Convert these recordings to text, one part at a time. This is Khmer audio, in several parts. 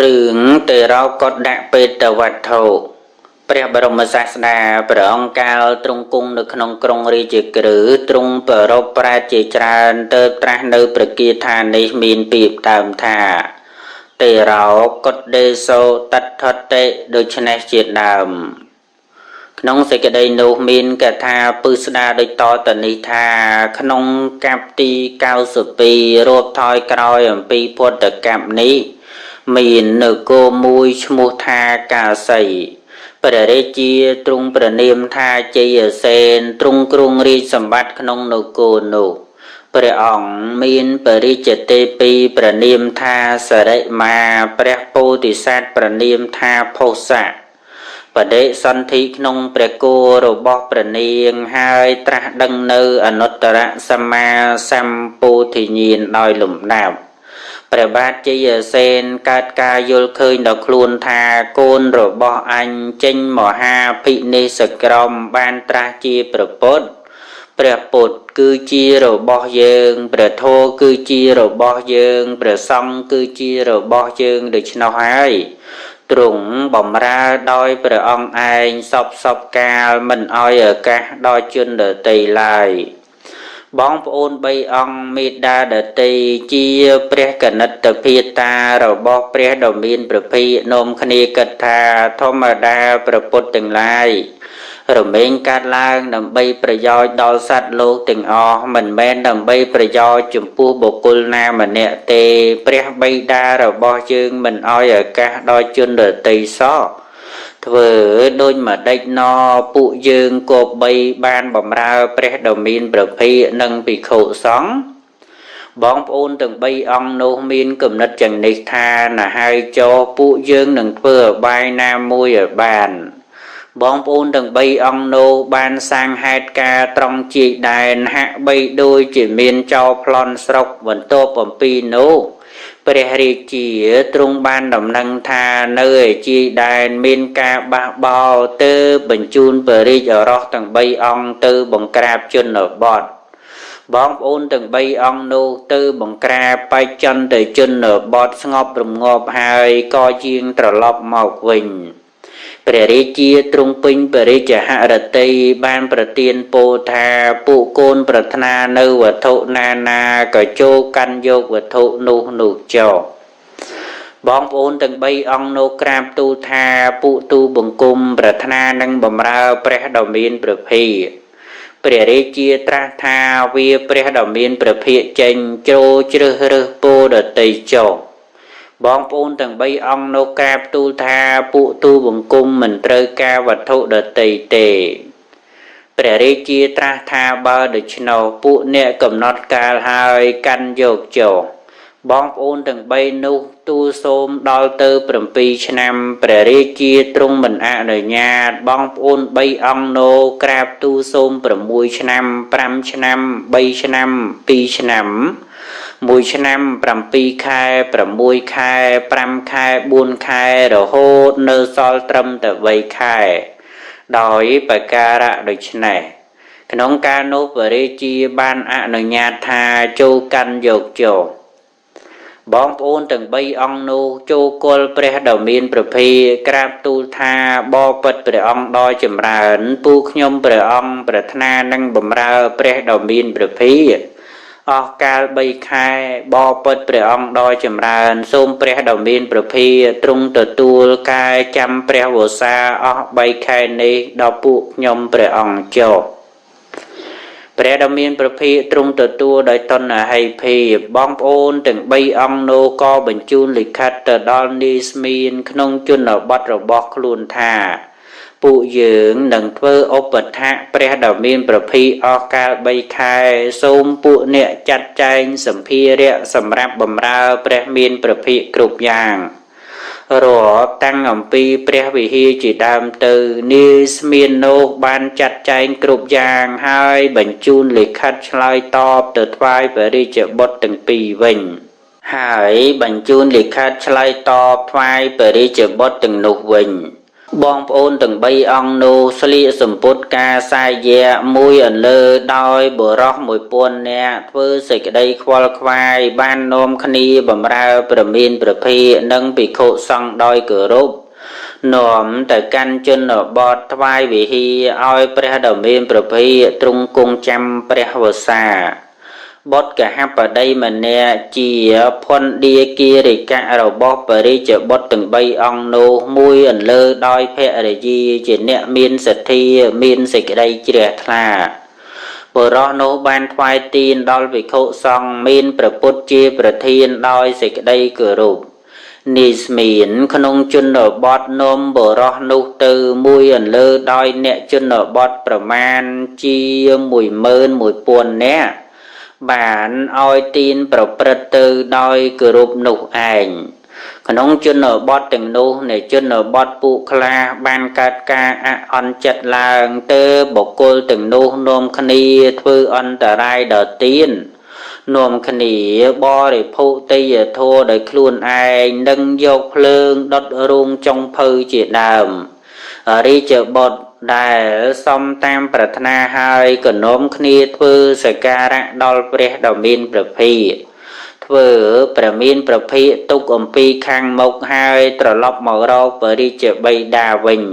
រឿងទៅរកកត់ដាក់ពេតវត្ថុព្រះបរមសាស្តាព្រះអង្គកាលទ្រង់គង់នៅក្នុងក្រុងរាជក្រឹសទ្រង់ប្ររពប្រែតជាច្រើនទៅត្រាស់នៅប្រគាថានេះមានពាក្យដើមថាទេរោកុដដេសោតដ្ឋតិដូច្នេះជាដើមក្នុងសេចក្តីនោះមានកថាពឹស្ដាដូចតទៅនេះថាក្នុងកັບទី92រាប់ថយក្រោយអំពីពុទ្ធកັບនេះមាននគរមួយឈ្មោះថាកាសីព្រះរាជាទ្រង់ប្រណិមថាជ័យសេនទ្រង់គ្រងរាជសម្បត្តិក្នុងនគរនោះព្រះអង្គមានបរិជ្ជទេពីរប្រណិមថាសរិមាព្រះពោធិសត្វប្រណិមថាផុសៈបដិសន្ធិក្នុងព្រះគោរបស់ព្រះនាងហើយត្រាស់ដឹងនៅអនុត្តរសម្មាសម្ពោធិញ្ញាណដោយលំដាប់ព្រះបាទជ័យសេនកើតការយល់ឃើញដល់ខ្លួនថាកូនរបស់អញចេញមហាភិនិសក្រមបានត្រាស់ជាព្រះពុទ្ធព្រះពុទ្ធគឺជារបស់យើងព្រះធម៌គឺជារបស់យើងព្រះសង្ឃគឺជារបស់យើងដូច្នោះហើយទ្រង់បំរើដោយព្រះអង្គឯងសពកាលមិនអោយឱកាសដល់ជនដទៃឡើយបងប្អូន3អង្គមេដាដតីជាព្រះកនិត្តភាតារបស់ព្រះដ៏មានព្រះភិក្ខនាំគ្នាគិតថាធម្មតាព្រះពុទ្ធទាំងឡាយរមែងកាត់ឡើងដើម្បីប្រយោជន៍ដល់សត្វលោកទាំងអស់មិនមែនដើម្បីប្រយោជន៍ចំពោះបុគ្គលណាម្នាក់ទេព្រះបិតារបស់យើងមិនអោយឱកាសដល់ជនដទៃសោះធ្វើដូចម្ដេចណពួកយើងគប្បីបានបំរើព្រះដ៏មានព្រះភិក្ខនិងភិក្ខុសង្ឃបងប្អូនទាំង3អង្គនោះមានគំនិតយ៉ាងនេះថាណាហើយចោពួកយើងនឹងធ្វើអបាយណាមួយឲ្យបានបងប្អូនទាំង3អង្គនោះបានសាងហេតុការត្រង់ជាយដែនហាក់បីដូចជាមានចោរប្លន់ស្រុកបន្ទាប់អំពីនោះព្រះរាជាទ្រង់បានដំណឹងថានៅឯជាយដែនមានការបះបោរទៅបញ្ជូនព្រះរាជឱរសទាំង3អង្គទៅបង្ក្រាបជនបទបងប្អូនទាំង3អង្គនោះទៅបង្ក្រាបបច្ចន្ទជនបទស្ងប់រងាប់ហើយក៏ជាងត្រឡប់មកវិញព្រះរាជាទ្រង់ពេញបរិជ្ជហរតីបានប្រទានពោលថាពួកកូនប្រាថ្នានៅវត្ថុណាក៏ចូលកាន់យកវត្ថុនោះចោលបងប្អូនទាំង3អង្គនោះក្រាបទូលថាពួកទូបង្គំប្រាថ្នានឹងបម្រើព្រះដ៏មានព្រះភិក្ខព្រះរាជាត្រាស់ថាវាព្រះដ៏មានព្រះភិក្ខចេញចូលជ្រើសរើសពោដតីចោលបងប្អូនទាំង3អង្គនោះក្រាបទូលថាពួកទូបង្គំមិនត្រូវការវត្ថុដតីទេព្រះរាជាត្រាស់ថាបើដូច្នោះពួកអ្នកកំណត់កាលហើយកាន់យកចោលបងប្អូនទាំង3នោះទូលសូមដល់ទៅ7ឆ្នាំព្រះរាជាទ្រង់មិនអនុញ្ញាតបងប្អូន3អង្គនោះក្រាបទូលសូម6ឆ្នាំ5ឆ្នាំ3ឆ្នាំ2ឆ្នាំ1ឆ្នាំ7ខែ6ខែ5ខែ4ខែរហូតនៅសល់ត្រឹមតែ3ខែដោយបការៈដូច្នេះក្នុងការនោះព្រះរាជាបានអនុញ្ញាតថាចូលកាន់យកចោលបងប្អូនទាំង3អង្គនោះចូលគល់ព្រះដ៏មានព្រះភិក្ខក្រាបទូលថាបបិទ្ធព្រះអង្គដ៏ចម្រើនពួកខ្ញុំព្រះអង្គប្រាថ្នានឹងបម្រើព្រះដ៏មានព្រះភិក្ខអស់កាល3ខែបបិទ្ធព្រះអង្គដ៏ចម្រើនសូមព្រះដ៏មានព្រះភិក្ខទ្រង់ទទួលការចាំព្រះវស្សាអស់3ខែនេះដល់ពួកខ្ញុំព្រះអង្គចោលព្រះដ៏មានព្រះភិក្ខទ្រង់ទទួលដោយតណ្ហិភាពបងប្អូនទាំង3អង្គនោះក៏បញ្ជូនលិខិតទៅដល់នាយស្មៀនក្នុងជនបទរបស់ខ្លួនថាពួកយើងនឹងធ្វើឧបដ្ឋៈព្រះដ៏មានព្រះភិក្ខអស់កាល3ខែសូមពួកអ្នកចាត់ចែងសម្ភារៈសម្រាប់បម្រើព្រះមានព្រះភិក្ខគ្រប់យ៉ាងរាប់តាំងអំពីព្រះវិហារជាដើមទៅនាយស្មៀននោះបានចាត់ចែងគ្រប់យ៉ាងហើយបញ្ជូនលិខិតឆ្លើយតបទៅថ្វាយព្រះរាជបុត្រទាំងពីរវិញហើយបញ្ជូនលិខិតឆ្លើយតបថ្វាយព្រះរាជបុត្រទាំងនោះវិញ បងប្អូនទាំង3អង្គនោះស្លៀកសម្ពុតការសាយៈមួយអន្លើដោយបរោះ1000នាក់ធ្វើសេចក្តីខ្វល់ខ្វាយបាននាំគ្នាបម្រើប្រមានប្រភេទនិងភិក្ខុសង្ឃដោយគោរពនាំទៅកាន់ជនបទថ្វាយវិហារឲ្យព្រះដ៏មានព្រះភិក្ខទ្រង់គង់ចាំព្រះវស្សាបុត្រកហបតីម្នាក់ជាភន្តាគារិកៈរបស់បរិជ្ជបុត្រទាំង3អង្គនោះមួយអន្លើដោយភរិយាជាអ្នកមានសទ្ធាមានសេចក្តីជ្រះថ្លាបុរសនោះបានថ្វាយទានដល់ភិក្ខុសង្ឃមានព្រះពុទ្ធជាប្រធានដោយសេចក្តីគោរពនេះស្មានក្នុងជនបទនាំបុរសនោះទៅមួយអន្លើដោយអ្នកជនបទប្រមាណជា11000នាក់បានឲ្យទានប្រព្រឹត្តទៅដោយគោរពនោះឯងក្នុងជនបទទាំងនោះនៃជនបទពួកខ្លះបានកើតការអន់ចិត្តឡើងទៅបុគ្គលទាំងនោះនាំគ្នាធ្វើអន្តរាយដល់ទាននាំគ្នាបរិភោគទេយ្យធម៌ដោយខ្លួនឯងនិងយកភ្លើងដុតរោងចុងភៅជាដើមរាជបុត្រដែលសំតាមប្រាថ្នាហើយក៏នាំគ្នាធ្វើសក្ការៈដល់ព្រះដ៏មានព្រះភិក្ខធ្វើព្រះមានព្រះភិក្ខទុកអំពីខាងមុខហើយត្រឡប់មករកបរិជ្ជបិតាវិញ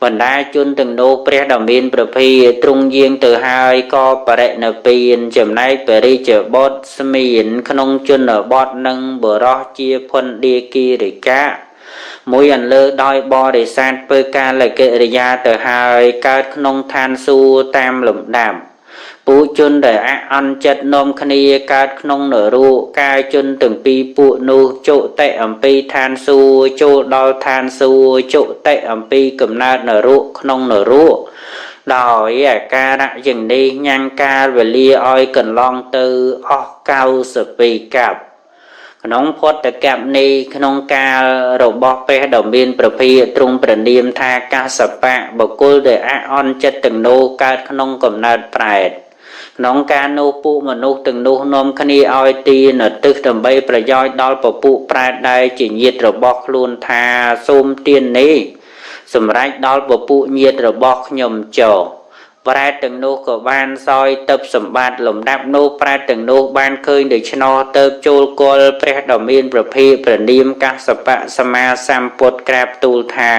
បណ្ដាជនទាំងនោះព្រះដ៏មានព្រះភិក្ខទ្រង់យាងទៅហើយក៏បរិនិព្វានចំណែកបរិជ្ជបុត្រស្មានក្នុងជនបទនិងបុរសជាភន្តាគារិកៈមួយអន្លើដោយបរិស័ទធ្វើកាលកិរិយាទៅហើយកើតក្នុងឋានសួគ៌តាមលំដាប់ពួកជនដែលអន់ចិត្តនាំគ្នាកើតក្នុងនរកកាយជនទាំងពីរពួកនោះជុតិអំពីឋានសួគ៌ចូលដល់ឋានសួគ៌ជុតិអំពីកំណើតនរកក្នុងនរកដោយអាការៈយ៉ាងនេះញ៉ាំងកាលវេលាឲ្យកន្លងទៅអស់92កັບក្នុងពុទ្ធកັບនេះក្នុងកាលរបស់ព្រះដ៏មានព្រះភិក្ខទ្រង់ប្រនាមថាកាសបៈបុគ្គលដែលអន់ចិត្តទាំងនោះកើតក្នុងកំណើតប្រែតក្នុងការនោះពួកមនុស្សទាំងនោះនាំគ្នាឲ្យទានឧទ្ទិសដើម្បីប្រយោជន៍ដល់ពពួកប្រែតដែលជាញាតិរបស់ខ្លួនថាសូមទាននេះសម្រេចដល់ពពួកញាតិរបស់ខ្ញុំចុះប្រែតទាំងនោះក៏បានសោយទឹកសម្បត្តិលំដាប់នោះប្រែតទាំងនោះបានឃើញដូច្នោះទៅចូលគល់ព្រះដ៏មានព្រះភិក្ខប្រនាមកាសបៈសម្មាសម្ពុទ្ធក្រាបទូលថា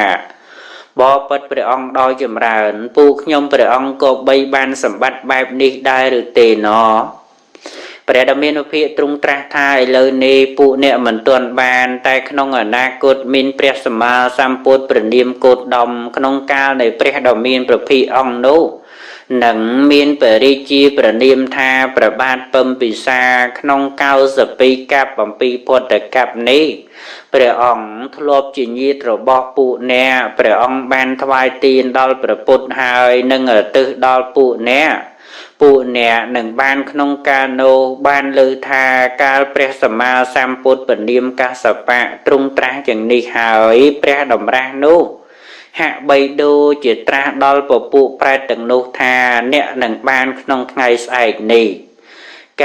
បបិទ្ធព្រះអង្គដោយចម្រើនពួកខ្ញុំព្រះអង្គក៏បីបានសម្បត្តិបែបនេះដែរឬទេណព្រះដ៏មានព្រះភិក្ខទ្រង់ត្រាស់ថាឥឡូវនេះពួកអ្នកមិនទាន់បានតែក្នុងអនាគតមានព្រះសម្មាសម្ពុទ្ធប្រនាមកោតដំក្នុងកាលនៃព្រះដ៏មានព្រះភិក្ខអង្គនោះនឹងមានបរិជាប្រនាមថាប្របាទពំពិសាក្នុង92កັບអំពីពុទ្ធកັបនេះព្រះអង្គធ្លាប់ជាញាតិរបស់ពួកអ្នកព្រះអង្គបានថ្វាយទានដល់ព្រះពុទ្ធហើយនឹងឧទ្ទិសដល់ពួកអ្នកនឹងបានក្នុងកាលនោះបានលើថាកាលព្រះសម្មាសម្ពុទ្ធប្រនាមកាសបៈទ្រង់ត្រាស់យ៉ាងនេះហើយព្រះតម្រាស់នោះហាក់បីដូចជាត្រាស់ដល់ពពួកប្រែតទាំងនោះថាអ្នកនឹងបានក្នុងថ្ងៃស្អែកនេះ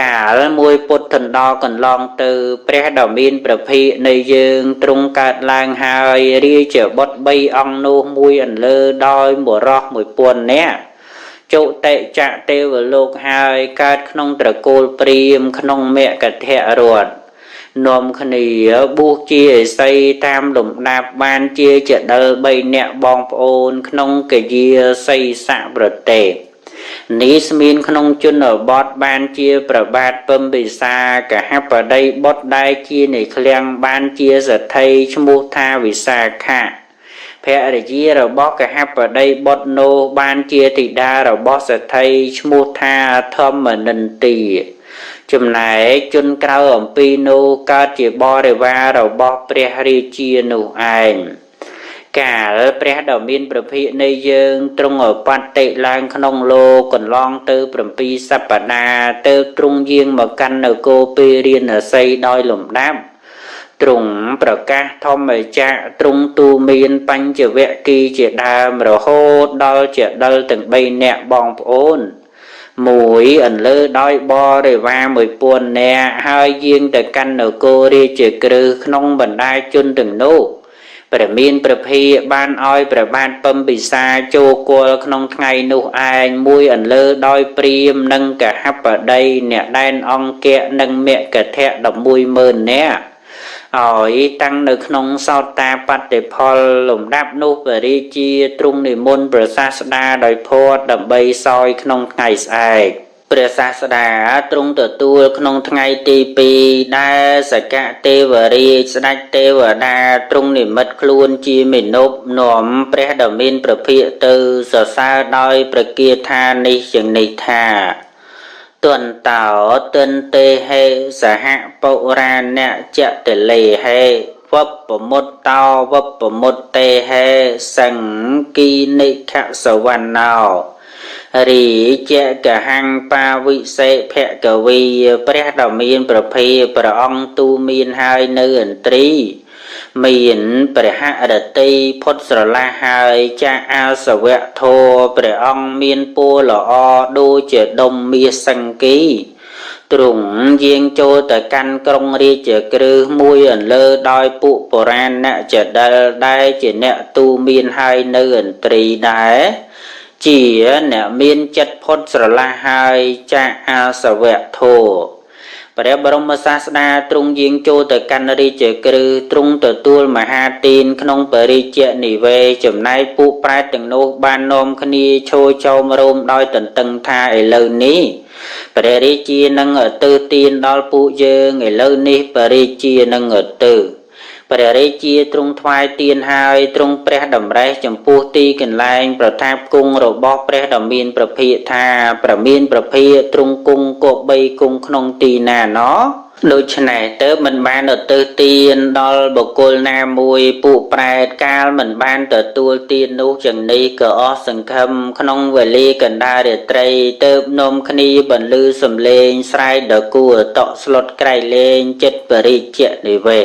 កាលមួយពុទ្ធដណ្ដកន្លងទៅព្រះដ៏មានព្រះភិក្ខនៃយើងទ្រង់កើតឡើងហើយរាជបុត្រ3អង្គនោះមួយអន្លើដោយបុរស1000នាក់ជុតិចៈទេវលោកហើយកើតក្នុងត្រកូលព្រាហ្មណ៍ក្នុងមគធរដ្ឋនាំគ្នាបួសជាឥសីតាមលំដាប់បានជាចដិល3នាក់បងប្អូនក្នុងកយាសីសៈប្រទេសនេះស្មានក្នុងជនបទបានជាប្របាទពំពិសាកហបតីបុត្រដែលជានៃឃ្លាំងបានជាសទ្ធិឈ្មោះថាវិសាខៈភរិយារបស់កហបតីបុត្រនោះបានជាធីតារបស់សទ្ធិឈ្មោះថាធម្មនិន្ទាចំណែកជនក្រៅអំពីនោះកើតជាបរិវាររបស់ព្រះរាជានោះឯងកាលព្រះដ៏មានព្រះភិក្ខនៃយើងទ្រង់ឧបត្តិឡើងក្នុងលោកកន្លងទៅ7សប្តាហ៍ទៅទ្រង់យាងមកកាន់នគរពេរាណសីដោយលំដាប់ទ្រង់ប្រកាសធម្មចក្រទ្រង់ទូមានបញ្ចវគិជាដើមរហូតដល់ជាដិលទាំង3នាក់បងប្អូនមួយអន្លើដោយបរិវារ1000នាក់ហើយយាងទៅកាន់នគររាជក្រឹសក្នុងបណ្ដាជនទាំងនោះ ព្រះមានព្រះភិក្ខបានឲ្យព្រះបាទពំពិសាចូលគល់ក្នុងថ្ងៃនោះឯងមួយអន្លើដោយព្រាហ្មណ៍និងកហបតីអ្នកដែនអង្គៈនិងមគ្គធៈ 110000 នាក់ឲ្យតាំងនៅក្នុងសោតាបត្តិផលលំដាប់នោះព្រះរាជាទ្រង់និមន្តព្រះសាស្តាដោយភ័ត្រដើម្បីសោយក្នុងថ្ងៃស្អែកព្រះសាស្តាទ្រង់ទទួលក្នុងថ្ងៃទី2ដែលសកទេវរាជស្ដេចទេវតាទ្រង់និមិត្តខ្លួនជាមេនុបនាំព្រះដ៏មានព្រះភិក្ខទៅសរសើរដោយប្រគាថានេះជាងនេះថាទន្តោទន្ទេហេសហបុរាណចតលេហេវពមុតតោវពមុតទេហេសង្គីនិខសវណ្ណោរីជកហង្បាវិសេភកវីព្រះដ៏មានព្រះភិក្ខព្រះអង្គទូមានហើយនៅឥន្ទ្រីមានព្រះហឫទ័យផុតស្រឡះហើយចាអាសវៈធោព្រះអង្គមានពណ៌ល្អដូចជាដុំមាសសង្គីទ្រង់យាងចូលទៅកាន់ក្រុងរាជក្រឹសមួយអន្លើដោយពួកបុរាណចដិលដែលជាអ្នកទូមានហើយនៅឥន្ទ្រីដែរជាអ្នកមានចិត្តផុតស្រឡះហើយចាអាសវៈធោព្រះបរមសាស្តាទ្រង់យាងចូលទៅកាន់រាជក្រឹសទ្រង់ទទួលមហាទានក្នុងបរិជ្ជនិវេចំណែកពួកប្រែតទាំងនោះបាននាំគ្នាឈរចោមរោមដោយទន្ទឹងថាឥឡូវនេះព្រះរាជានឹងឧទ្ទិសទានដល់ពួកយើងឥឡូវនេះព្រះរាជានឹងឧទ្ទិសព្រះរាជាទ្រង់ថ្វាយទានហើយទ្រង់ព្រះតម្រេះចំពោះទីកន្លែងប្រថាប់គង់របស់ព្រះដ៏មានព្រះភិក្ខថាព្រះមានព្រះភិក្ខទ្រង់គង់គប្បីគង់ក្នុងទីណាណោដូច្នេះទៅមិនបានឧទ្ទិសទានដល់បុគ្គលណាមួយពួកប្រែតកាលមិនបានទទួលទាននោះចឹងនេះក៏អស់សង្ឃឹមក្នុងវេលាកណ្ដាលរាត្រីទៅនាំគ្នាបន្លឺសំឡេងស្រែកដ៏គួរតក់ស្លុតក្រៃលែងចិត្តបរិជ្ជនិវេ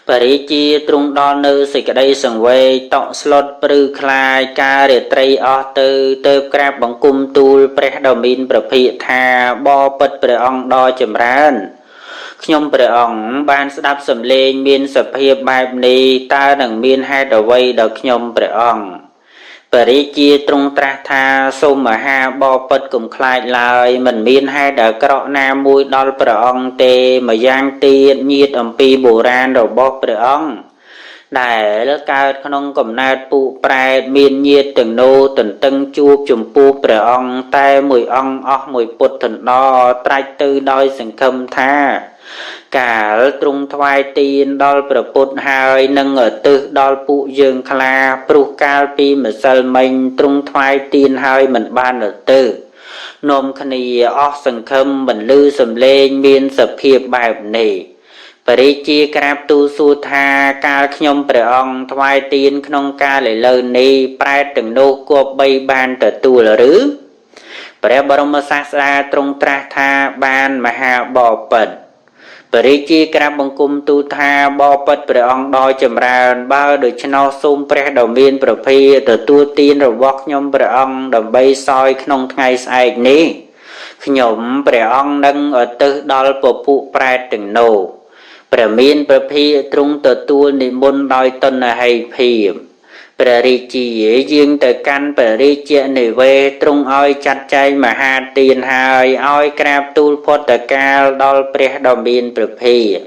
ព្រះរាជាទ្រង់ដល់នៅសេចក្តីសង្វេគតក់ស្លុតព្រឺខ្លាយការរាត្រីអស់ទៅក្រាបបង្គំទូលព្រះដ៏មានព្រះភិក្ខថាបបិទ្ធព្រះអង្គដ៏ចម្រើនខ្ញុំព្រះអង្គបានស្ដាប់សំឡេងមានសភាពបែបនេះតើនឹងមានហេតុអ្វីដល់ខ្ញុំព្រះអង្គព្រះរាជាទ្រង់ត្រាស់ថាសូមមហាបបិទ្ធកុំខ្លាចឡើយមិនមានហេតុអាក្រក់ណាមួយដល់ព្រះអង្គទេម្យ៉ាងទៀតញាតិអំពីបុរាណរបស់ព្រះអង្គដែលកើតក្នុងកំណើតពួកប្រែតមានញាតិទាំងនោះទន្ទឹងជួបចំពោះព្រះអង្គតែមួយអង្គអស់មួយពុទ្ធន្តត្រាច់ទៅដោយសង្ឃឹមថាកាលទ្រង់ថ្វាយទានដល់ព្រះពុទ្ធហើយនឹងឧទ្ទិសដល់ពួកយើងខ្លាព្រោះកាលពីម្សិលមិញទ្រង់ថ្វាយទានហើយមិនបានឧទ្ទិសនាំគ្នាអស់សង្ឃឹមបន្លឺសំឡេងមានសភាពបែបនេះព្រះរាជាក្រាបទូលសួរថាកាលខ្ញុំព្រះអង្គថ្វាយទានក្នុងកាលឥឡូវនេះប្រែតទាំងនោះគប្បីបានទទួលឬព្រះបរមសាស្តាទ្រង់ត្រាស់ថាបានមហាបពិតព្រះរាជាក្រាបបង្គំទូលថាបបិទ្ធព្រះអង្គដ៏ចម្រើនបើដូច្នោះសូមព្រះដ៏មានព្រះភិក្ខទទួលទានរបស់ខ្ញុំព្រះអង្គដើម្បីសោយក្នុងថ្ងៃស្អែកនេះខ្ញុំព្រះអង្គនឹងឧទ្ទិសដល់ពពួកប្រែតទាំងនោះព្រះមានព្រះភិក្ខទ្រង់ទទួលនិមន្តដោយតណ្ហិភាពព្រះរាជាយាងទៅកាន់ព្រះរាជានិវេសទ្រង់ឲ្យចាត់ចែងមហាទានហើយឲ្យក្រាបទូលផុតកាលដល់ព្រះដ៏មានព្រះភិក្ខ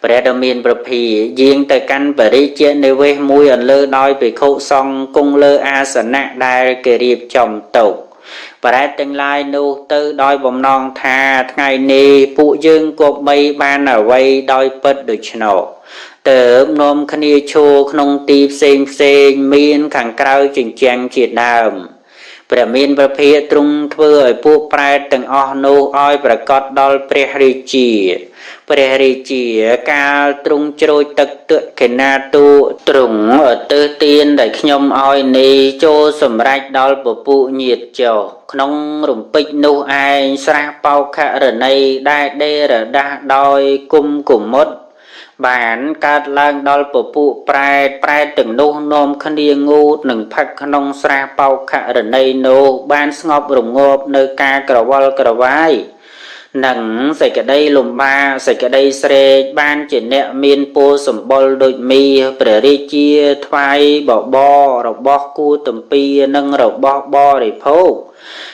ព្រះដ៏មានព្រះភិក្ខយាងទៅកាន់ព្រះរាជានិវេសមួយអន្លើដោយភិក្ខុសង្ឃគង់លើអាសនៈដែលគេរៀបចំទុកប្រែតទាំងឡាយនោះទៅដោយបំណងថាថ្ងៃនេះពួកយើងគប្បីបានអ្វីដោយពិតដូច្នោះទៅនាំគ្នាឈរក្នុងទីផ្សេងមានខាងក្រៅជញ្ជាំងជាដើមព្រះមានព្រះភិក្ខទ្រង់ធ្វើឲ្យពួកប្រែតទាំងអស់នោះឲ្យប្រកាសដល់ព្រះរាជាកាលទ្រង់ជ្រោយទឹកទក្ខិណាទូទ្រង់ឧទ្ទិសទានដែលខ្ញុំឲ្យនេះចូលសម្រេចដល់ពពួកញាតិចុះក្នុងរំពេចនោះឯងស្រះបោខរណីដែលដេរដាស់ដោយគុំគុមុតបានកើតឡើងដល់ពពួកប្រែតទាំងនោះនាំគ្នាងូតនិងផឹកក្នុងស្រះបោខរណីនោះបានស្ងប់រងាប់នៅការក្រវល់ក្រវាយ nắng sạch cái đây lùm ba sạch cái đây sre ban chỉ nẹt miên po sầm bol đôi mi bể ri chia thoai bỏ bo rồi bo cu tầm pi nâng rồi bo để phô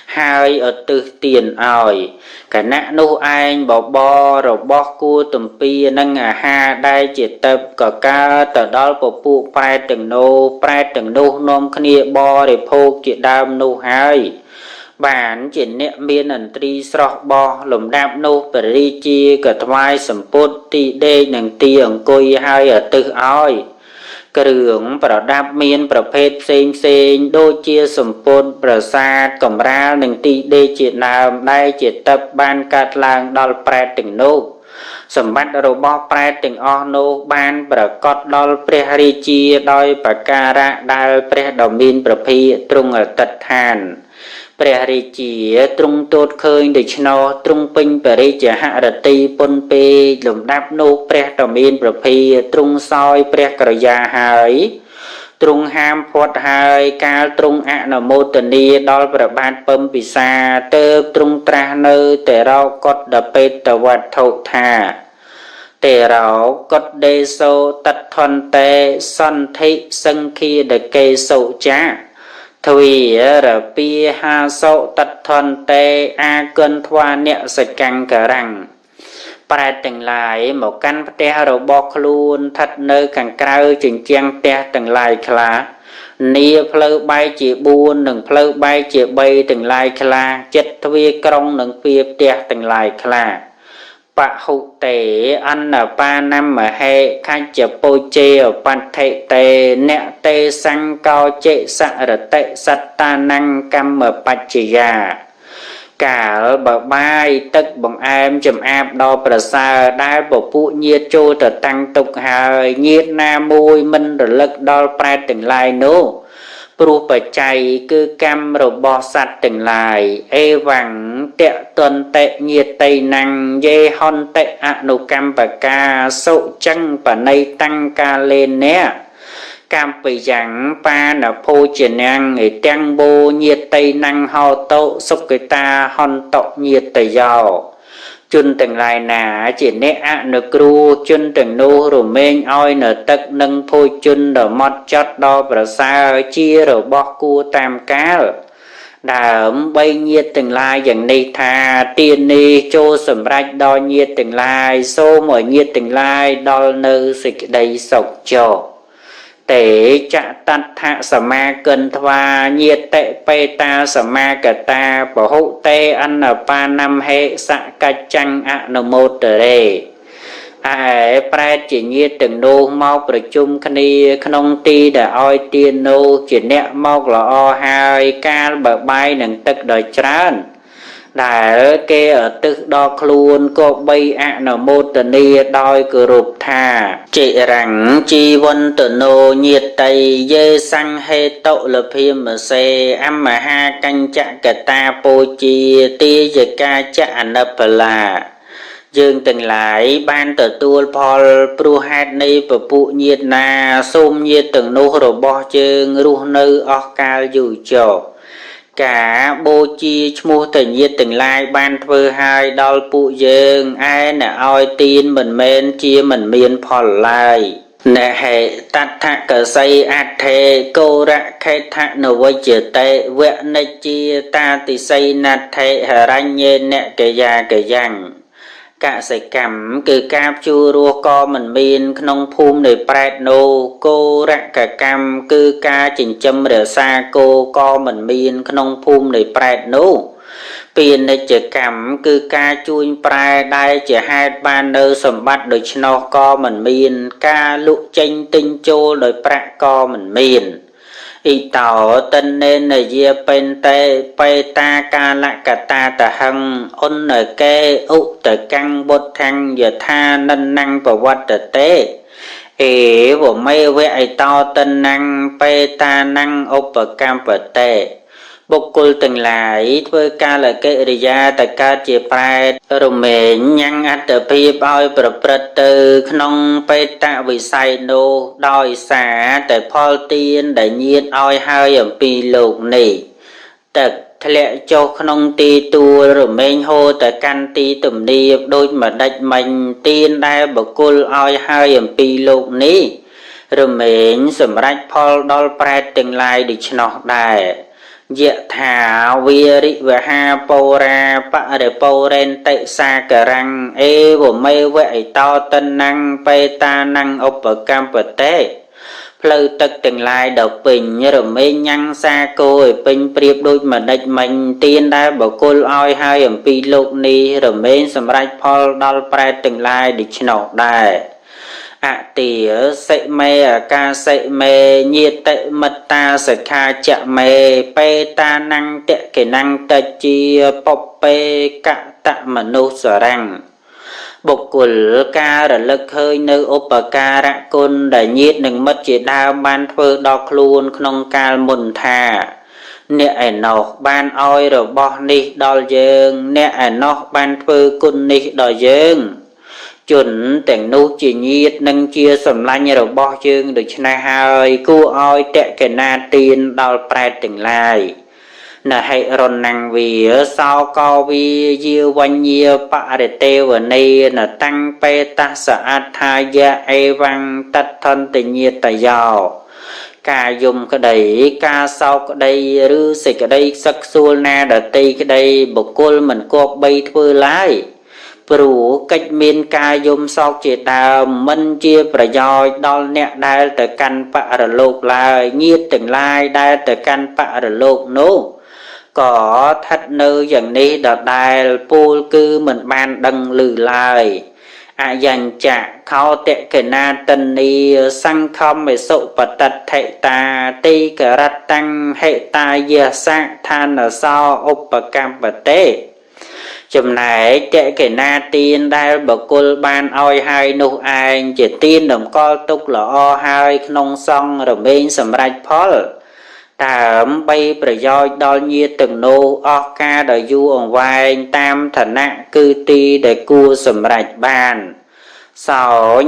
hai ở từ tiền ỏi cả nã nô anh bỏ bo rồi bo cu tầm pi nâng ha đây chỉ tập cả ca từ đó bộ phụ phai từng nô nom khnia bo để phô chỉ đam nô hai bản chỉ nẹt miên ẩn tri sọc bo lùm đam nô bể ri chia cả thoai sầm pốt ti đê nâng ti ẩn coi hai ở từ ỏi cái đườngประดับមានប្រភេទផ្សេងដូចជាសម្ពុតប្រាសាទកំរាលនិងទីដេកជាដើមដែលជាទឹកបានកាត់ឡើងដល់ប្រែតទាំងនោះសម្បត្តិរបស់ប្រែតទាំងអស់នោះបានប្រកបដល់ព្រះរាជាដោយប្រការៈដែលព្រះដ៏មានព្រះភិក្ខទ្រង់អតិដ្ឋានព្រះរាជាទ្រង់ទតឃើញដូច្នោះទ្រង់ពេញបរិជ្ជហរតិពុនពេលំដាប់នោះព្រះដ៏មានព្រះភិក្ខទ្រង់សោយព្រះក្រយាហើយទ្រង់ហាមផាត់ហើយកាលទ្រង់អនុមោទនាដល់ព្រះបាទពំពិសាទើបទ្រង់ត្រាស់នៅតែរោកុដបេតវត្ថុថាទេរោកុដដេសោតថន្តេសន្ធិសង្ឃាដកេសោចាទ្វីរពីហាសោតថន្តេអាកិនធ្វាអ្នកសកង្ករੰប្រែតទាំងឡាយមកកាន់ផ្ទះរបស់ខ្លួនស្ថិតនៅខាងក្រៅជញ្ជាំងផ្ទះទាំងឡាយខ្លះនីផ្លូវបែកជា4និងផ្លូវបែកជា3ទាំងឡាយខ្លះចិត្តទ្វាក្រុងនិងទ្វាផ្ទះទាំងឡាយខ្លះបហុតេអនបានមហេខច្ចពោជេបដ្ឋិតេអ្នកតេសង្កោចេសរតិសត្តានੰកម្មបច្ចយាកាលបើបាយទឹកបង្អែមចំអាបដល់ប្រសើរដែលពពួកញាតិចូលទៅតាំងទុកហើយញាតិណាមួយមិនរលឹកដល់ប្រែតទាំងឡាយនោះព្រោះបច្ច័យគឺកម្មរបស់សត្វទាំងឡាយអេវੰតៈតន្តេញាតិណੰយេហន្តេអនុកម្មបកាសុចឹងបណៃតាំងកាលេនៈកម្មបយ៉ាងបានភោជនាំងឯទាំងបូញាតិណੰហោតោសុគតាហន្តញាតិយោជនទាំងឡាយណាជាអ្នកអនុគ្រូជនទាំងនោះរមែងឲ្យនៅទឹកនិងភោជនដ៏ម៉ត់ចត់ដ៏ប្រសើរជារបស់គួរតាមកាលដើម្បីញាតិទាំងឡាយយ៉ាងនេះថាទាននេះចូលសម្រេចដល់ញាតិទាំងឡាយសូមឲ្យញាតិទាំងឡាយដល់នៅសេចក្តីសុខចុះតេចតដ្ឋសមាកិនធ្វាញាតិបេតាសមាកតាពហុតេអនបានំហេសកច្ចੰអនុមោទរេឯប្រែតជាញាតិទាំងនោះមកប្រជុំគ្នាក្នុងទីដែលឲ្យទាននោះជាអ្នកមកល្អហើយកាលបើបាយនឹងទឹកដ៏ច្រើនដែលគេឧទ្ទិសដល់ខ្លួនក៏បីអនុមោទនាដោយគោរពថាចិរੰជីវន្តណោញាតិយេសង្ហេតុលភិមសេអមហាកញ្ចកតាពោជាទាយកាចអនុបលាយើងទាំងឡាយបានទទួលផលព្រោះហេតុនៃពពួកញាតិណាសូមញាតិទាំងនោះរបស់យើងរស់នៅអស់កាលយូរចុះការបូជាឈ្មោះតញាតិទាំងឡាយបានធ្វើឲ្យដល់ពួកយើងឯអ្នកឲ្យទានមិនមែនជាមិនមានផលឡើយណហេតដ្ឋកសីអដ្ឋេកោរៈខេដ្ឋនវជ្ជតេវនិច្ជាតាតិសីណដ្ឋេហរញ្ញេនកយាកយ៉ាងកសិកម្មគឺការភ្ជួររស់ក៏មិនមានក្នុងភូមិនៃប្រែតនោះគោរកកម្មគឺការចិញ្ចឹមរក្សាគោក៏មិនមានក្នុងភូមិនៃប្រែតនោះពាណិជ្ជកម្មគឺការជួញប្រែដែលជាហេតុបាននៅសម្បត្តិដូច្នោះក៏មិនមានការលក់ចេញទិញចូលដោយប្រាក់ក៏មិនមានអ៊ីតោតិននេនយាបេនតេបេតាកាលកតាតហੰអនកេឧតកੰបុទ្ធੰយថានិនੰបវត្តតេអេវមេវៈអ៊ីតោតិនੰបេតានੰឧបកម្មបតេបុគ្គលទាំងឡាយធ្វើកាលកិរិយាតកើតជាប្រែតរមែងញ៉ាំងអត្តភាពឲ្យប្រព្រឹត្តទៅក្នុងបេតវិស័យនោះដោយសារតែផលទានដែលញាតឲ្យហើយអំពីលោកនេះទឹក ធ្លាក់ចុះក្នុងទីទួលរមែងហូរទៅកាន់ទីទំនាបដូចម្ដេចមិញទានដែលបុគ្គលឲ្យហើយអំពីលោកនេះរមែងសម្រេចផលដល់ប្រែតទាំងឡាយដូច្នោះដែរយៈថាវារិវហាពោរាបរិពោរេនតិសាករੰអេវមេវៈអិតោតនੰបេតានੰឧបកម្មបតេផ្លូវទឹកទាំងឡាយដល់ពេញរមែងញ៉ាំងសាគោឲ្យពេញព្រៀបដូចម្ដេចមិញទានដែលបុគ្គលឲ្យហើយអំពីលោកនេះរមែងសម្រេចផលដល់ប្រែតទាំងឡាយដូច្នោះដែរអតិសិមេអកាសិមេញាតិមិត្តាសខាចមេបេតានੰតកេណੰតជាបុពេកតមនុស្សរੰបុគ្គលការរលឹកឃើញនៅឧបការៈគុណដែលញាតិនិងមិត្តជាដើមបានធ្វើដល់ខ្លួនក្នុងកាលមុនថាអ្នកឯណោះបានឲ្យរបស់នេះដល់យើងអ្នកឯណោះបានធ្វើគុណនេះដល់យើងជនទាំងនោះជាញាតិនិងជាសម្លាញ់របស់យើងដូច្នេះហើយគួរឲ្យតកេណាទានដល់ប្រែតទាំងឡាយណហិរណੰវាសោកោវាយាវញ្ញាបរិទេវនេនតាំងបេតសអត្ថាយៈអេវੰតថន្តញាតយោការយំក្តីការសោកក្តីឬសេចក្តីសឹកសួលណាដតីក្តីបុគ្គលមិនគប្បីធ្វើឡើយព្រោះកិច្ចមានការយំសោកជាដើមមិនជាប្រយោជន៍ដល់អ្នកដែលទៅកាន់បរលោកឡើយញាតិទាំងឡាយដែលទៅកាន់បរលោកនោះក៏ស្ថិតនៅយ៉ាងនេះដដែលពូលគឺមិនបានដឹងឮឡើយអយញ្ចៈខោតកេណាតនីសង្ខមមេសុបតដ្ឋិតាទីករតੰហេតាយសៈឋានសោឧបកម្មបតេចំណែកតកេណាទានដែលបុគ្គលបានឲ្យហើយនោះឯងជាទានតម្កល់ទុកល្អហើយក្នុងសង្ឃរមែងសម្រេចផលដើម្បីប្រយោជន៍ដល់ញាតិទាំងនោះអស់កាលដ៏យូរអង្វែងតាមឋានៈគឺទីដែលគួរសម្រេចបានសោ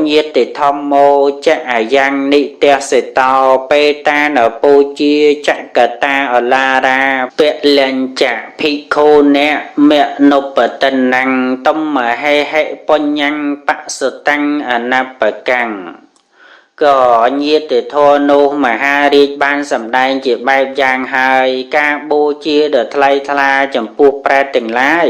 ញាតិធម្មោចអាយ៉ាងនិទះសេតោបេតានពូជាចកតាអឡារាពលញ្ចភិក្ខុអ្នកមនុបតនੰតមហេហិបញ្ញੰបសតੰអនបកੰក៏ញាតិធម៌នោះមហារាជបានសម្ដែងជាបែបយ៉ាងហើយការបូជាដ៏ថ្លៃថ្លាចំពោះប្រែតទាំងឡាយ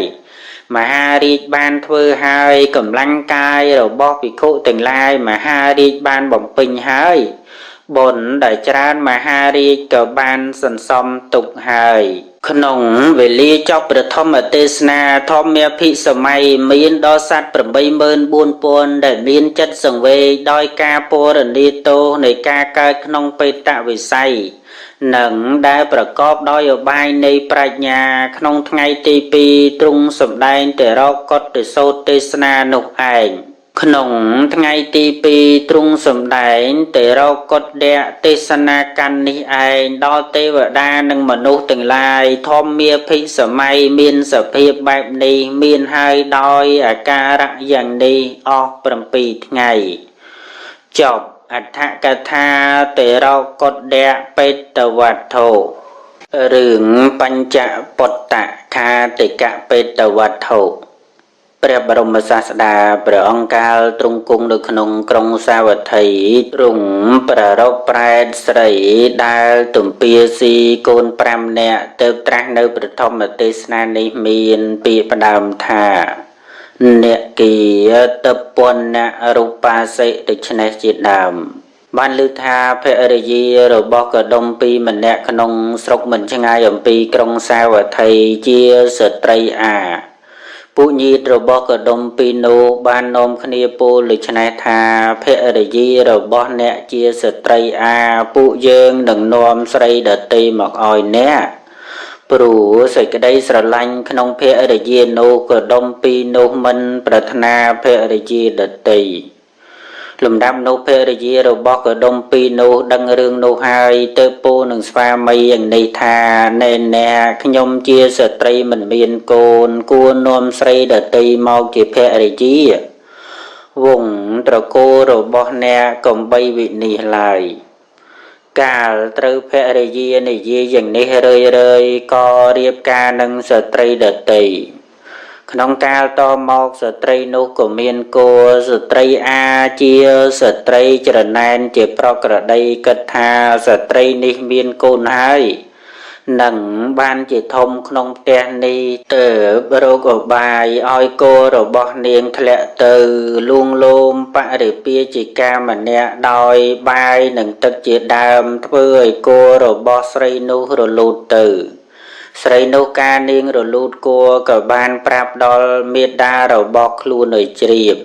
មហារាជបានធ្វើហើយកម្លាំងកាយរបស់ភិក្ខុទាំងឡាយមហារាជបានបំពេញហើយបុណ្យដែលច្រើនមហារាជក៏បានសន្សំទុកហើយក្នុងវេលាចប់ប្រធមទេសនាធម្មភិសម័យមានដល់សត្វ 84000 ដែលមានចិត្តសង្វេគដោយការពរនីតោនៃការកើតក្នុងបេតវិស័យនិងដែលប្រកបដោយឧបាយនៃប្រាជ្ញាក្នុងថ្ងៃទី2ទ្រង់សម្ដែងទៅរកកុដិសោតទេសនានោះឯងក្នុងថ្ងៃទី2ទ្រង់សម្ដែងទៅរកកុដៈទេសនាកាន់នេះឯងដល់ទេវតានិងមនុស្សទាំងឡាយធម្មាភិសម័យមានសភាពបែបនេះមានហើយដោយអាការៈយ៉ាងនេះអស់7ថ្ងៃចប់អដ្ឋកថាទេរកុដៈបេតវត្ថុរឿងបញ្ចពុត្តខាតិកបេតវត្ថុព្រះបរមសាស្តាព្រះអង្គកាលទ្រង់គង់នៅក្នុងក្រុងសាវត្ថីទ្រង់ប្រារព្ធប្រែតស្រីដែលទំពាស៊ីកូន5នាក់ទៅត្រាស់នៅប្រធមទេសនានេះមានពាក្យផ្ដើមថាអ្នកគិតពនៈរូបាសិដូច្នេះជាដើមបានឮថាភរិយារបស់កដុំពីរម្នាក់ក្នុងស្រុកមិនឆ្ងាយអំពីក្រុងសាវត្ថីជាស្ត្រីពួកញាតិរបស់កដុំពីរនោះបាននាំគ្នាពោលដូច្នេះថាភរិយារបស់អ្នកជាស្ត្រីពួកយើងនឹងនាំស្រីដតីមកឲ្យអ្នកព្រោះសេចក្តីស្រឡាញ់ក្នុងភរិយានោះកដុំពីរនោះមិនប្រាថ្នាភរិយាដតីលំដាប់នោះភរិយារបស់កដុំពីរនោះដឹងរឿងនោះហើយទៅពោលនឹងស្វាមីយ៉ាងនេះថាណែអ្នកខ្ញុំជាស្ត្រីមិនមានកូនគួរនាំស្រីដតីមកជាភរិយាវង្សត្រកូលរបស់អ្នកកុំបីវិនិច្ឆ័យឡើយ កាលត្រូវភរិយានិយាយយ៉ាងនេះរឿយក៏រៀបការនឹងស្ត្រីដទៃក្នុងកាលតមកស្ត្រីនោះក៏មានគោស្ត្រីជាស្ត្រីច្រណែនជាប្រក្រតីគិតថាស្ត្រីនេះមានកូនហើយនឹងបានជាធំក្នុងផ្ទះនេះទើបរកឧបាយឲ្យគោរបស់នាងធ្លាក់ទៅលួងលោមបរិពាជាកាម្នាក់ដោយបាយនិងទឹកជាដើមធ្វើឲ្យគោរបស់ស្រីនោះរលូតទៅស្រីនោះការនាងរលូតគោក៏បានប្រាប់ដល់មេដារបស់ខ្លួនឲ្យជ្រាប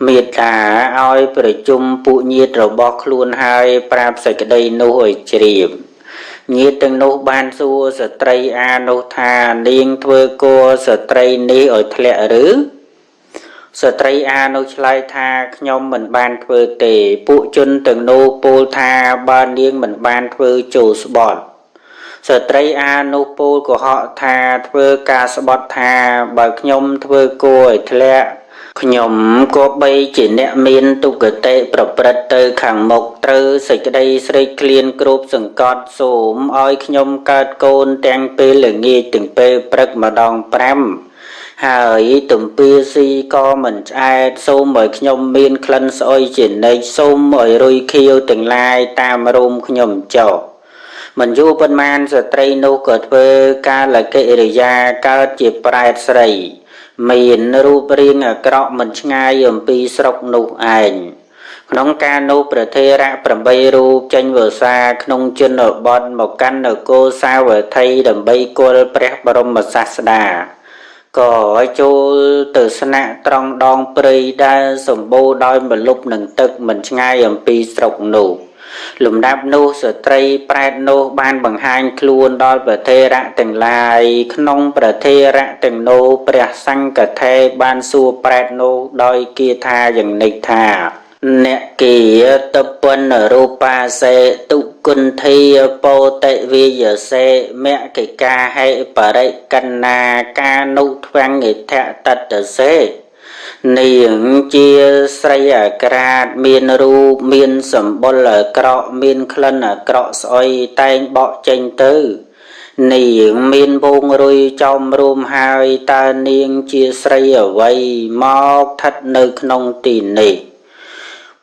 មេដាឲ្យប្រជុំពួកញាតិរបស់ខ្លួនហើយប្រាប់សេចក្តីនោះឲ្យជ្រាបញាតិទាំងនោះបានសួរស្ត្រីនោះថានាងធ្វើគោស្ត្រីនេះឲ្យធ្លាក់ឬស្ត្រីនោះឆ្លើយថាខ្ញុំមិនបានធ្វើទេពួកជនទាំងនោះពោលថាបើនាងមិនបានធ្វើចូលស្បត់ស្ត្រីនោះពោលកុហកថាធ្វើការស្បត់ថាបើខ្ញុំធ្វើគោឲ្យធ្លាក់ខ្ញុំក៏បីជាអ្នកមានទុគតិប្រព្រឹត្តទៅខាងមុខត្រូវសេចក្តីស្រេកឃ្លានគ្របសង្កត់សូមឲ្យខ្ញុំកើតកូនទាំងពេលល្ងាចទាំងពេលព្រឹកម្ដង5ហើយទំពាស៊ីក៏មិនឆ្អែតសូមឲ្យខ្ញុំមានក្លិនស្អុយជានិច្ចសូមឲ្យរុយខៀវទាំងឡាយតាមរោមខ្ញុំចុះមិនយូរប៉ុន្មានស្ត្រីនោះក៏ធ្វើកាលកិរិយាកើតជាប្រែតស្រីមានរូបរាងអាក្រក់មិនឆ្ងាយអំពីស្រុកនោះឯងក្នុងការនោះព្រះថេរៈ8រូបចេញវស្សាក្នុងជនបទមកកាន់នគរសាវត្ថីដើម្បីគល់ព្រះបរមសាស្តាក៏ចូលទៅស្នាក់ត្រង់ដងព្រៃដែលសម្បូរដោយម្លប់និងទឹកមិនឆ្ងាយអំពីស្រុកនោះលំដាប់នោះស្ត្រីប្រែតនោះបានបង្ហាញខ្លួនដល់ព្រះថេរៈទាំងឡាយក្នុងព្រះថេរៈទាំងនោះព្រះសង្ឃថេរបានសួរប្រែតនោះដោយគាថាយ៉ាងនេះថាអ្នកគិតពនរូបាសេទុគន្ធាពោតិវិយសេមគ្គកាហេបរិកណ្ណាកានុធ្វង្កិធតតសេនាងជាស្រីអាក្រាតមានរូបមានសម្បុរអាក្រក់មានក្លិនអាក្រក់ស្អុយតែងបក់ចេញទៅនាងមានវងរុយចំរួមហើយតើនាងជាស្រីអ្វីមកស្ថិតនៅក្នុងទីនេះ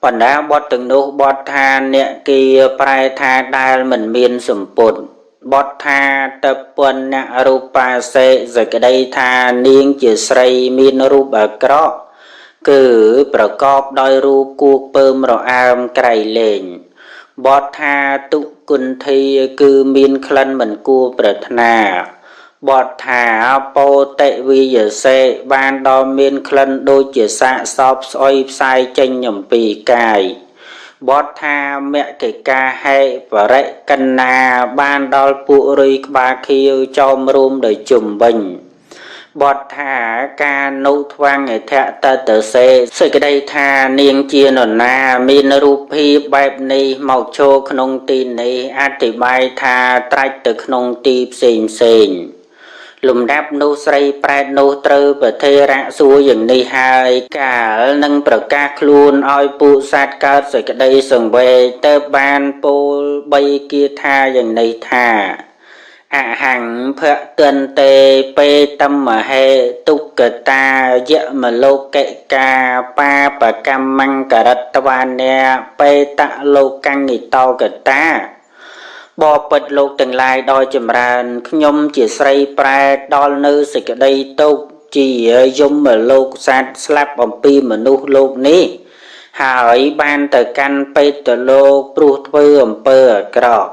បណ្ដាបទទាំងនោះបទថាអ្នកគីប្រែថាដែលមិនមានសម្ពុតបទថាតពនៈរូបាសេសេចក្តីថានាងជាស្រីមានរូបអាក្រក់គឺប្រកបដោយរូបគួកពើមរអើមក្រៃលែងបទថាទុគន្ធាគឺមានក្លិនមិនគួរប្រាថ្នាបទថាពោតិវិយសេបានដល់មានក្លិនដូចជាសាកសោបស្អុយផ្សាយចេញអំពីកាយបទថាមគ្គកាហេបរិកណ្ណាបានដល់ពួករុយក្បាលខៀវចោមរួមដោយជុំវិញបទថាការនុធ្វង្កិធតតសេសេចក្តីថានាងជានរណាមានរូបភាពបែបនេះមកចូលក្នុងទីនេះអธิบายថាត្រាច់ទៅក្នុងទីផ្សេងលំដាប់នោះស្រីប្រែតនោះត្រូវព្រះថេរៈសួរយ៉ាងនេះហើយកាលនឹងប្រកាសខ្លួនឲ្យពួកសត្វកើតសេចក្តីសង្វេគទៅបានពោល3គាថាយ៉ាងនេះថាអហង្ភទន្ទេពេតមហេទុក្កតាយមលោកិកាបាបកម្មង្ករតវានាបេតលោកੰិតោកតាបបិទ្ធលោកទាំងឡាយដោយចម្រើនខ្ញុំជាស្រីប្រែតដល់នៅសេចក្តីទុក្ខជាយមលោកសត្វស្លាប់អំពីមនុស្សលោកនេះហើយបានទៅកាន់បេតលោកព្រោះធ្វើអំពើអាក្រក់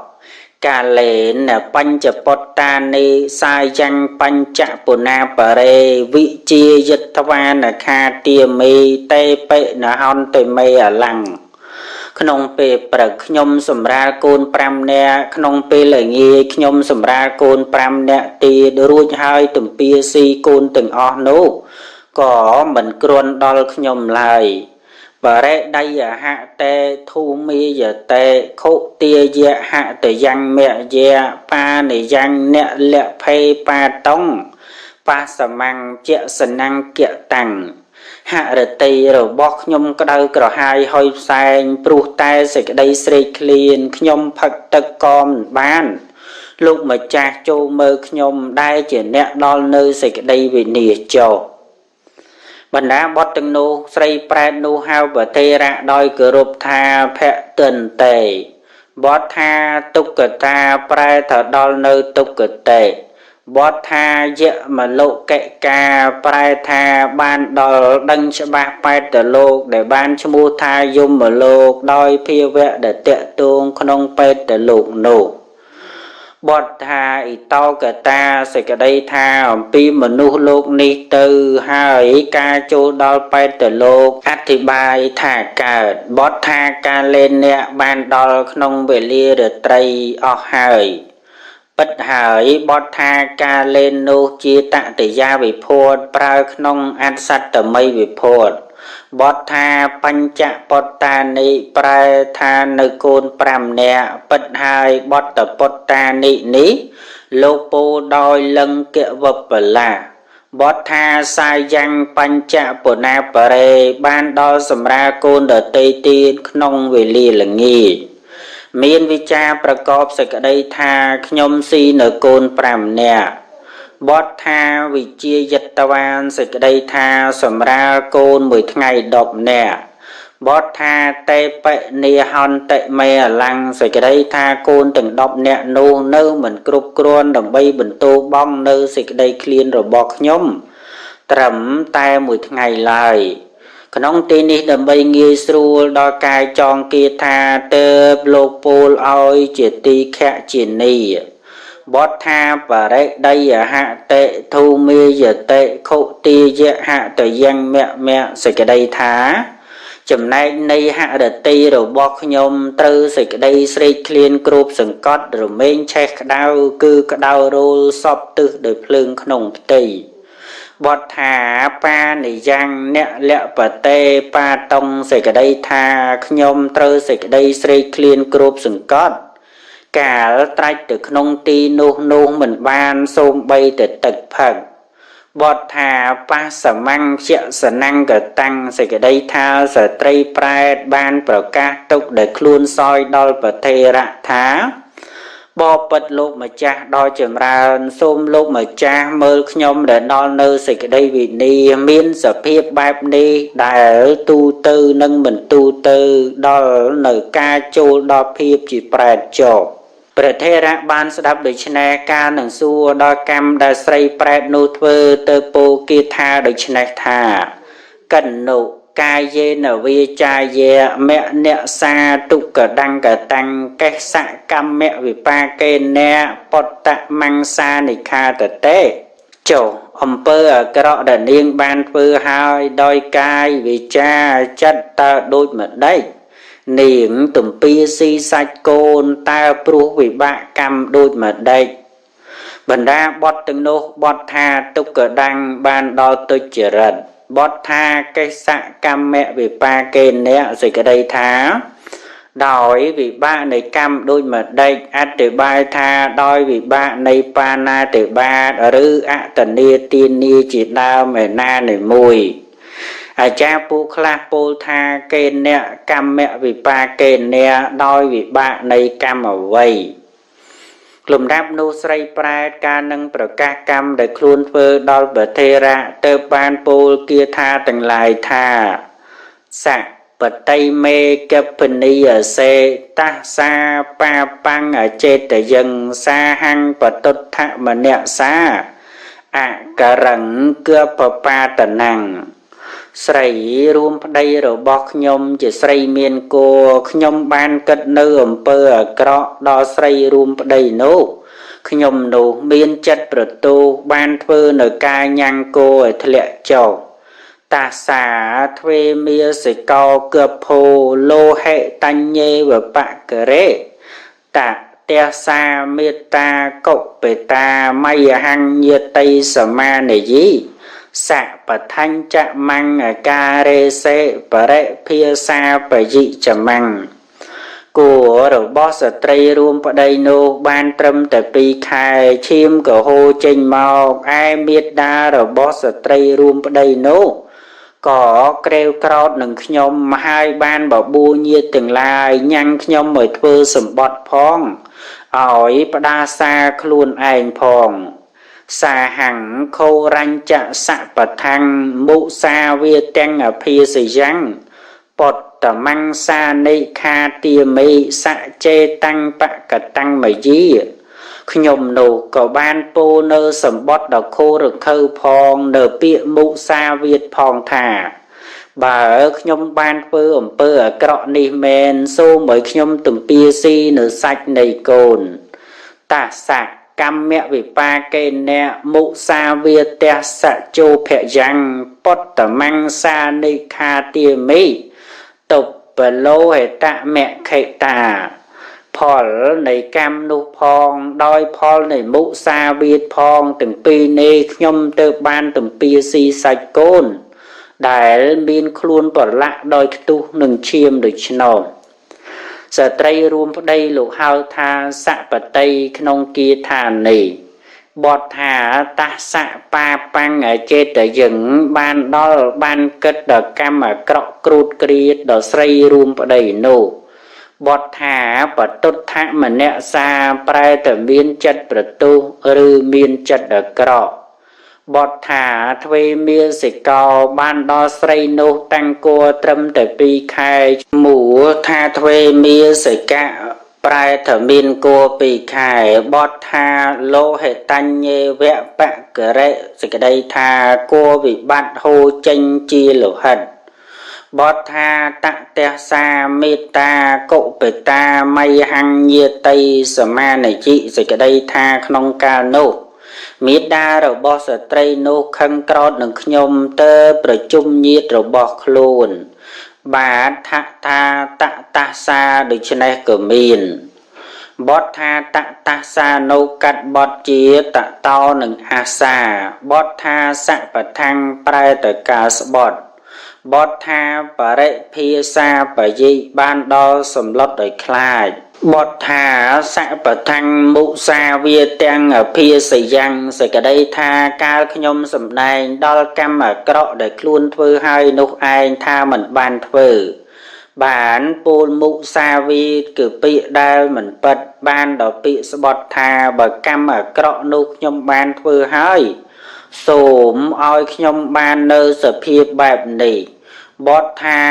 កាលេនបញ្ចពតតានេសាយ៉ាងបញ្ចពុណាបរេវិជាយិតវានខាទាមេតេបិណហន្តេមេអលੰក្នុងពេលព្រឹកខ្ញុំសម្រាលកូន5នាក់ក្នុងពេលល្ងាចខ្ញុំសម្រាលកូន5នាក់ទៀតរួចហើយទំពាស៊ីកូនទាំងអស់នោះក៏មិនគ្រាន់ដល់ខ្ញុំឡើយបរិដៃហតេធូមីយតេខុទាយហតយ៉ាងមយៈបានិយ៉ាងអ្នកលភេបាតុងបាសមੰជាសណੰគតាំង ហរតីរបស់ខ្ញុំក្តៅក្រហាយហុយផ្សែងព្រោះតែសេចក្តីស្រេកឃ្លានខ្ញុំផឹកទឹកក៏មិនបានលោកម្ចាស់ចូលមើលខ្ញុំដែលជាអ្នកដល់នៅសេចក្តីវិនាសចុះបណ្ដាបុត្រទាំងនោះស្រីប្រែតនោះហៅប្រទេរៈដោយគោរពថាភទន្តិបទថាទុក្កតាប្រែថាដល់នៅទុក្កតិបទថាយមលោកកាប្រែថាបានដល់ដឹងច្បាស់បែបតលោកដែលបានឈ្មោះថាយមលោកដោយភាវៈដែលតេតួងក្នុងបេតលោកនោះបទថាអ៊ីតោកតាសេចក្តីថាអំពីមនុស្សលោកនេះទៅហើយការចូលដល់បេតលោកអធិប្បាយថាកើតបទថាការលេនអ្នកបានដល់ក្នុងវេលារាត្រីអស់ហើយពិតហើយបទថាការលេននោះជាតតិយាវិភូតប្រើក្នុងអសត្តមីវិភូតបទថាបញ្ចពុត្តានិប្រែថានៅកូន5នាក់ពិតហើយបទពុត្តានិនេះលោកពោលដោយលង្កវបលាបទថាសាយ៉ាងបញ្ចពុណាបរេបានដល់សម្រាលកូនដតីទៀតក្នុងវេលាល្ងាចមានវិចារប្រកបសេចក្តីថាខ្ញុំស៊ីនៅកូន5នាក់បទថាវិជាយតវានសេចក្តីថាសម្រាលកូនមួយថ្ងៃ10នាក់បទថាតេបនិហន្តិមេអលੰសេចក្តីថាកូនទាំង10នាក់នោះនៅមិនគ្រប់គ្រាន់ដើម្បីបន្ទោបង់នៅសេចក្តីឃ្លានរបស់ខ្ញុំត្រឹមតែមួយថ្ងៃឡើយក្នុងទីនេះដើម្បីងាយស្រួលដល់កាយចងគាថាទើបលោកពោលឲ្យជាទីខជានីបទថាបរិដីហតិធូមេយតិខុទាយហតយ៉ាងមៈសេចក្តីថាចំណែកនៃហរតីរបស់ខ្ញុំត្រូវសេចក្តីស្រេកឃ្លានគ្របសង្កត់រមែងឆេះក្តៅគឺក្តៅរោលសពទឹះដោយភ្លើងក្នុងផ្ទៃបទថាបានិយ៉ាងអ្នកលពតេបាតុងសេចក្តីថាខ្ញុំត្រូវសេចក្តីស្រេកឃ្លានគ្របសង្កត់កាលត្រាច់ទៅក្នុងទីនោះមិនបានសូម្បីតែទឹកផឹកបទថាបសមង្ជសនង្កតាំងសេចក្តីថាស្ត្រីប្រែតបានប្រកាសទុកដែលខ្លួនសោយដល់ប្រទេរៈថាបបិទ្ធលោកម្ចាស់ដ៏ចម្រើនសូមលោកម្ចាស់មើលខ្ញុំដែលដល់នៅសេចក្តីវិន័យមានសភាពបែបនេះដែលទូទៅនិងមិនទូទៅដល់នៅការចូលដល់ភាពជាប្រែតចោព្រះថេរៈបានស្ដាប់ដូច្នេះការនឹងសួរដល់កម្មដែលស្រីប្រែតនោះធ្វើទៅពោលគាថាដូច្នេះថាកិន្នុកាយេនវាចាយេមអ្នកសាទុកដង្កតាំងកេសកម្មវិបាកេនៈបតមង្សានិខាតតេចុះអំពើអាក្រក់ដែលនាងបានធ្វើហើយដោយកាយវិចាចិត្តតើដូចម្ដេចនាងទំពាស៊ីសាច់កូនតើព្រោះវិបាកកម្មដូចម្ដេចបណ្ដាបទទាំងនោះបទថាទុក្កដង្កបានដល់ទុច្ចរិតបទថាកេសកម្មវិបាកេនៈសេចក្តីថាដោយវិបាកនៃកម្មដូចម្ដេចអធិប្បាយថាដោយវិបាកនៃបាណាតិបាតឬអតនីទានាជាដើមឯណានីមួយអាចារ្យពួកខ្លះពោលថាកេនៈកម្មវិបាកេនៈដោយវិបាកនៃកម្មអ្វីលំដាប់នោះស្រីប្រែតការនឹងប្រកាសកម្មដែលខ្លួនធ្វើដល់ប្រទេរៈទៅបានពោលគាថាទាំងឡាយថាសៈបតៃមេកពនីអសេតាសាបាបាំងអចេតយិងសាហੰបតុដ្ឋមនសាអករੰកបបាតណੰស្រីរួមប្តីរបស់ខ្ញុំជាស្រីមានគោខ្ញុំបានគិតនៅអំពើអាក្រក់ដល់ស្រីរួមប្តីនោះខ្ញុំនោះមានចិត្តប្រទោសបានធ្វើនៅការញ៉ាំងគោឲ្យធ្លាក់ចុះតាសាទ្វេមាសិកោកភោលោហិតញ្ញេវបករេតតេសាមេតាកុបេតាមយហញ្ញតិសមានយីសបថញ្ចមង្អការេសេបរិភាសាបយិចមង្គួររបស់ស្ត្រីរួមប្តីនោះបានត្រឹមតែ2ខែឈាមក៏ហូរចេញមកឯមេត្តារបស់ស្ត្រីរួមប្តីនោះ ក៏ក្រេវក្រោតនឹងខ្ញុំហើយបានបបួលញាតិទាំងឡាយញ៉ាំងខ្ញុំឲ្យធ្វើសម្បត្តិផងឲ្យផ្ដាសាខ្លួនឯងផងសាហੰខោរញ្ចសៈបថាំងមុសាវាទាំងអភិសយ៉ាងពតតមង្សានិខាទាមេសចេតាំងបកតាំងមយាខ្ញុំនោះក៏បានពោលនៅសម្បត្តិដ៏ខូរខើផងនៅពាក្យមុសាវាទផងថាបើខ្ញុំបានធ្វើអំពើអាក្រក់នេះមែនសូមឲ្យខ្ញុំទំពាស៊ីនៅសាច់នៃកូនតាសៈកម្មវិបាកេនៈមុសាវាទសជោភយ៉ាងពតតមង្សានិខាទាមេតុបលោហេតមខេតាផលនៃកម្មនោះផងដោយផលនៃមុសាវាទផងទាំងពីរនេះខ្ញុំទៅបានទំពាស៊ីសាច់កូនដែលមានខ្លួនប្រឡាក់ដោយខ្ទុះនឹងឈាមដូច្នោះស្ត្រីរួមប្តីលោកហៅថាសបតីក្នុងគាថានេះបទថាតសៈបាបង្អចេតយឹងបានដល់បានគិតដល់កម្មអាក្រក់គ្រូតគ្រៀតដល់ស្រីរួមប្តីនោះបទថាបតុដ្ឋមនសាប្រែតែមានចិត្តប្រទុះឬមានចិត្តអាក្រក់បទថាទ្វេមាសិកោបានដល់ស្រីនោះតាំងគួរត្រឹមតែ2ខែឈ្មោះថាទ្វេមាសិកៈប្រែថាមានគួរ2ខែបទថាលោហេតញ្ញេវៈបករិសេចក្តីថាគួរវិបត្តិហូរចេញជាលោហិតបទថាតតេសាមេត្តាកុបេតាមយហញ្ញតិសមានិជិសេចក្តីថាក្នុងកាលនោះមេត្តារបស់ស្ត្រីនោះខឹងក្រោធនឹងខ្ញុំទៅប្រជុំញាតិរបស់ខ្លួនបាទថាតតាសាដូច្នេះក៏មានបទថាតតាសានៅកាត់បទជាតតោនឹងអាសាបទថាសបថាំងប្រែទៅការស្បត់បទថាបរិភាសាបយិបានដល់សម្លុតដោយខ្លាចបទថាសបថាំងមុសាវាទាំងអភិសយ៉ាងសេចក្តីថាកាលខ្ញុំសម្ដែងដល់កម្មអាក្រក់ដែលខ្លួនធ្វើឲ្យនោះឯងថាមិនបានធ្វើបានពោលមុសាវាគឺពាក្យដែលមិនពិតបានដល់ពាក្យស្បត់ថាបើកម្មអាក្រក់នោះខ្ញុំបានធ្វើហើយសូមឲ្យខ្ញុំបាននៅសភាពបែបនេះបទថា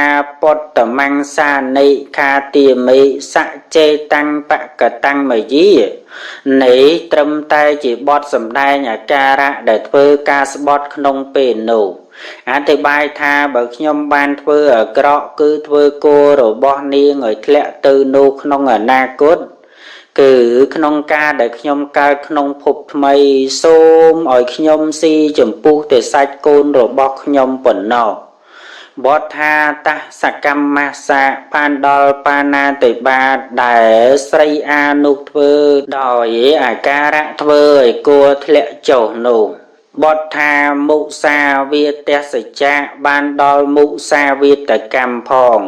ពតមង្សានិខាទាមេសចេតាំងបកតាំងមយានេះត្រឹមតែជាបទសម្ដែងអាការៈដែលធ្វើការស្បត់ក្នុងពេលនោះអធិប្បាយថាបើខ្ញុំបានធ្វើអាក្រក់គឺធ្វើគោរបស់នាងឲ្យធ្លាក់ទៅនោះក្នុងអនាគតគឺក្នុងការដែលខ្ញុំកើតក្នុងភពថ្មីសូមឲ្យខ្ញុំស៊ីចំពោះតែសាច់កូនរបស់ខ្ញុំប៉ុណ្ណោះបទថាតសកម្មសាបានដល់បាណាតិបាតដែលស្រីអានោះធ្វើដោយអាការៈធ្វើឲ្យគួរធ្លាក់ចុះនោះបទថាមុសាវាទសច្ចៈបានដល់មុសាវាតកម្មផង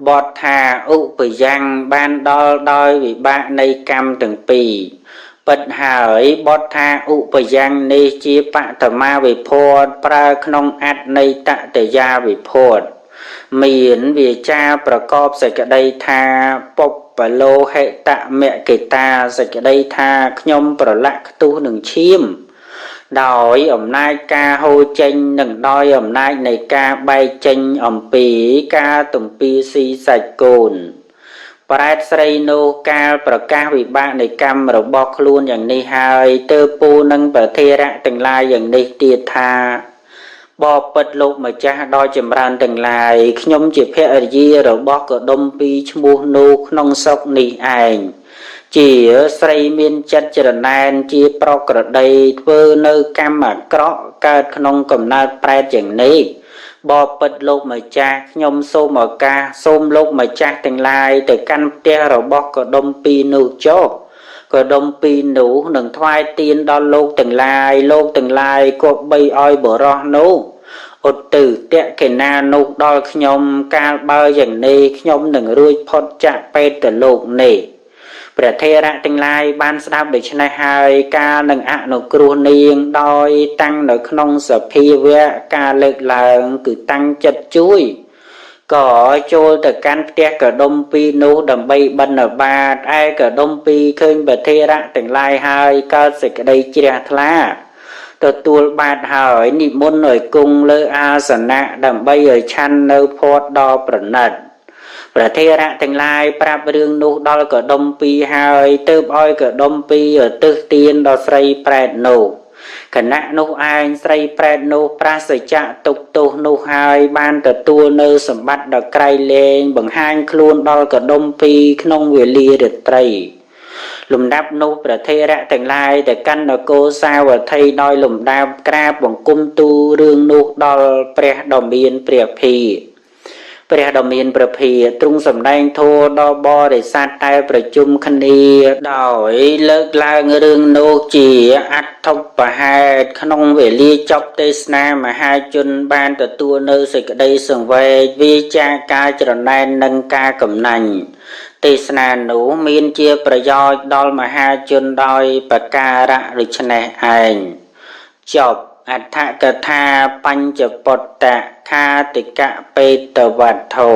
បទថាឧបយ៉ាងបានដល់ដោយវិបាកនៃកម្មទាំងពីរពិតហើយបទថាឧបយ៉ាងនេះជាបតមាវិភ័តប្រើក្នុងអត្ថនៃតតយាវិភ័តមានវាចាប្រកបសេចក្តីថាពុបលោហិតមគិតាសេចក្តីថាខ្ញុំប្រឡាក់ខ្ទុះនឹងឈាមដោយអំណាចការហូរចេញនិងដោយអំណាចនៃការបែកចេញអំពីការទំពាស៊ីសាច់កូនប្រែតស្រីនោះកាលប្រកាសវិបាកនៃកម្មរបស់ខ្លួនយ៉ាងនេះហើយទើបពូនឹងប្រធេរៈទាំងឡាយយ៉ាងនេះទៀតថាបបិទ្ធលោកម្ចាស់ដ៏ចម្រើនទាំងឡាយខ្ញុំជាភរិយារបស់កដុម្ពីឈ្មោះនោះក្នុងស្រុកនេះឯងជាស្រីមានចិត្តច្រណែនជាប្រក្រតីធ្វើនៅកម្មអាក្រក់កើតក្នុងកំណើតប្រែតយ៉ាងនេះបបិទ្ធលោកម្ចាស់ខ្ញុំសូមឱកាសសូមលោកម្ចាស់ទាំងឡាយទៅកាន់ផ្ទះរបស់កដុម្ពីនោះចុះកដុម្ពីនោះនឹងថ្វាយទានដល់លោកទាំងឡាយគប្បីឲ្យបរោះនោះឧទ្ទិតកេណានោះដល់ខ្ញុំកាលបើយ៉ាងនេះខ្ញុំនឹងរួចផុតចាកពេតលោកនេះ ព្រះថេរៈទាំងឡាយបានស្ដាប់ដូច្នេះហើយការនឹងអនុគ្រោះនាងដោយតាំងនៅក្នុងសភាវៈការលើកឡើងគឺតាំងចិត្តជួយក៏ចូលទៅកាន់ផ្ទះកដុំពីរនោះដើម្បីបិណ្ឌបាតឯកដុំពីរឃើញព្រះថេរៈទាំងឡាយហើយកើតសេចក្តីជ្រះថ្លាទទួលបាតហើយនិមន្តឲ្យគង់លើអាសនៈដើម្បីឲ្យឆាន់នៅភ័ព្វដ៏ប្រណិតព្រះថេរៈទាំងឡាយប្រាប់រឿងនោះដល់កដុំពីរហើយទើបឲ្យកដុំពីរទិសទានដល់ស្រីប្រែតនោះគណៈនោះឯងស្រីប្រែតនោះប្រាសចៈទុកទោសនោះហើយបានទទួលនៅសម្បត្តិដ៏ក្រៃលែងបង្ហាញខ្លួនដល់កដុំពីរក្នុងវេលារាត្រីលំដាប់នោះព្រះថេរៈទាំងឡាយទៅកាន់នគរសាវត្ថីដោយលំដាប់ក្រាបបង្គំទូលរឿងនោះដល់ព្រះដ៏មានព្រះភិក្ខព្រះដ៏មានព្រះភិក្ខទ្រង់សម្ដែងធម៌ដល់បរិស័ទតែប្រជុំគ្នាដោយលើកឡើងរឿងនោះជាអត្ថបហេតុក្នុងវេលាចប់ទេសនាមហាជនបានទទួលនៅសេចក្តីសង្វេគវាចាការច្រណែននិងការកំណាញ់ទេសនានោះមានជាប្រយោជន៍ដល់មហាជនដោយប្រការៈដូច្នេះឯងចប់អដ្ឋកថាបញ្ចពតៈខាតិកៈបេតវត្ថុ